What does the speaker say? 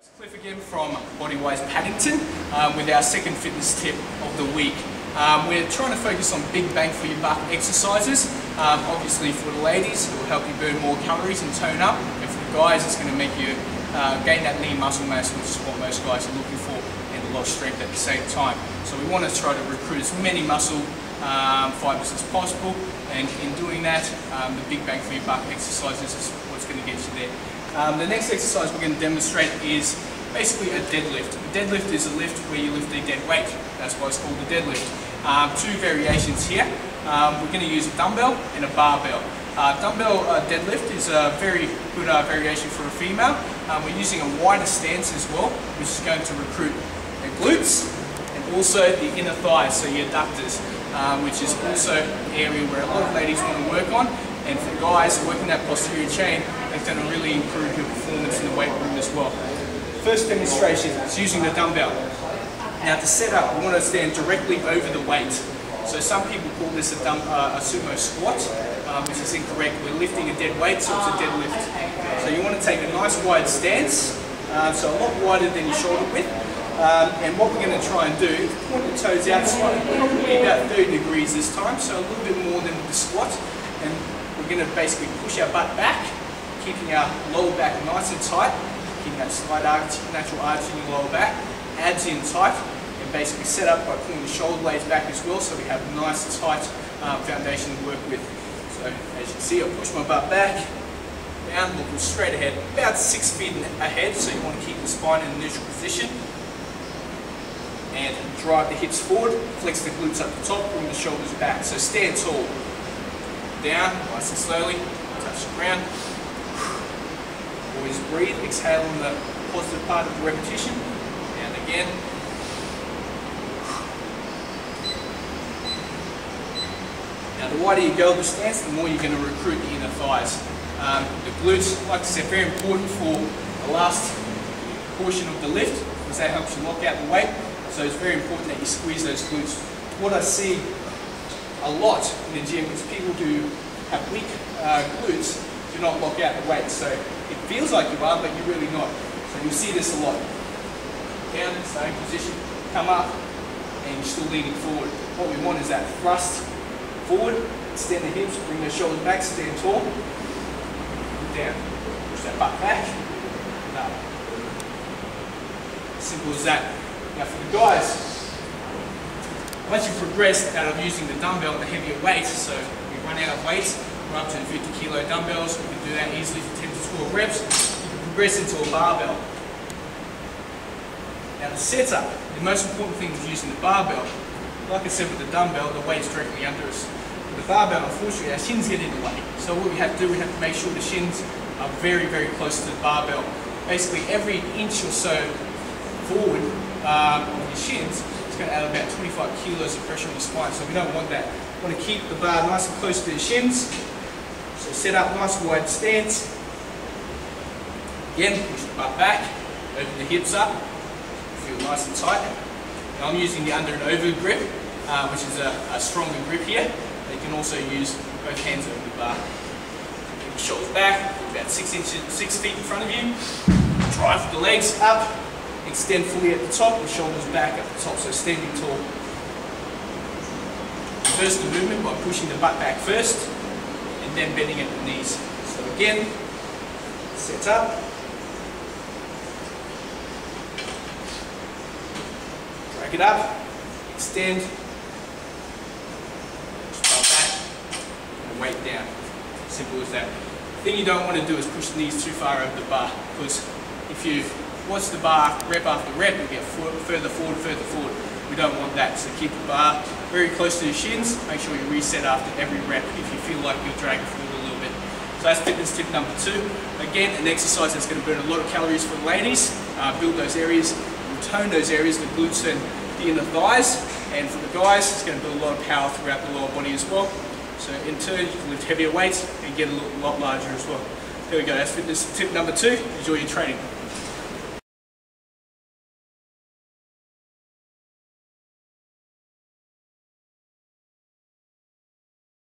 It's Cliff again from Bodywize Paddington with our second fitness tip of the week. We're trying to focus on big bang for your buck exercises. Obviously for the ladies, it will help you burn more calories and tone up, and for the guys it's going to make you gain that lean muscle mass, which is what most guys are looking for, and a lot of strength at the same time. So we want to try to recruit as many muscle fibers as possible, and in doing that, the big bang for your buck exercises is what's going to get you there. The next exercise we're going to demonstrate is basically a deadlift. A deadlift is a lift where you lift a dead weight. That's why it's called a deadlift. Two variations here. We're going to use a dumbbell and a barbell. Dumbbell deadlift is a very good variation for a female. We're using a wider stance as well, which is going to recruit the glutes and also the inner thighs, so your adductors, which is also an area where a lot of ladies want to work on. And for guys, working that posterior chain, that's going to really improve your performance in the weight room as well. First demonstration is using the dumbbell. Now to set up, we want to stand directly over the weight. So some people call this a sumo squat, which is incorrect. We're lifting a dead weight, so it's a deadlift. So you want to take a nice wide stance, so a lot wider than your shoulder width. And what we're going to try and do is point the toes out slightly, probably about 30 degrees this time, so a little bit more than the squat. And we're going to basically push our butt back, keeping our lower back nice and tight, keeping that slight arch, natural arch in your lower back, abs in tight, and basically set up by pulling the shoulder blades back as well, so we have a nice tight foundation to work with. So as you can see, I push my butt back, down, looking straight ahead, about 6 feet ahead, so you want to keep the spine in a neutral position. And drive the hips forward, flex the glutes up the top, bring the shoulders back. So stand tall. Down, nice and slowly, touch the ground. Always breathe, exhale on the positive part of the repetition. Down again. Now the wider you go with the stance, the more you're going to recruit the inner thighs. The glutes, like I said, very important for the last portion of the lift, because that helps you lock out the weight. So it's very important that you squeeze those glutes. What I see a lot in the gym is people who have weak glutes do not lock out the weight. So it feels like you are, but you're really not. So you'll see this a lot. Down, same position, come up, and you're still leaning forward. What we want is that thrust forward, extend the hips, bring those shoulders back, stand tall, down, push that butt back, and up. Simple as that. Now for the guys, once you progress out of using the dumbbell and the heavier weight, so we run out of weight, we're up to 50 kilo dumbbells, we can do that easily for 10 to 12 reps, you can progress into a barbell. Now the setup, the most important thing is using the barbell. Like I said with the dumbbell, the weight's directly under us. With the barbell, unfortunately, our shins get in the way. So what we have to do, we have to make sure the shins are very, very close to the barbell. Basically every inch or so forward of your shins, it's going to add about 25 kilos of pressure on your spine, so we don't want that. We want to keep the bar nice and close to the shins. So set up nice wide stance. Again, push the butt back, open the hips up, feel nice and tight. Now I'm using the under and over grip, which is a stronger grip here. You can also use both hands over the bar. Bring the shoulders back, about 6 feet in front of you. Drive the legs up. Extend fully at the top, and shoulders back at the top, so standing tall. Reverse the movement by pushing the butt back first, and then bending at the knees. So again, set up. Drag it up, extend, push back, and weight down. Simple as that. The thing you don't want to do is push the knees too far over the bar, because if you watch the bar rep after rep, you get further forward. We don't want that, so keep the bar very close to your shins. Make sure you reset after every rep if you feel like you're dragging forward a little bit. So that's fitness tip number 2. Again, an exercise that's going to burn a lot of calories for the ladies. Build those areas, tone those areas, the glutes and the inner thighs. And for the guys, it's going to build a lot of power throughout the lower body as well. So in turn, you can lift heavier weights and get a lot larger as well. There we go, that's fitness tip number 2. Enjoy your training.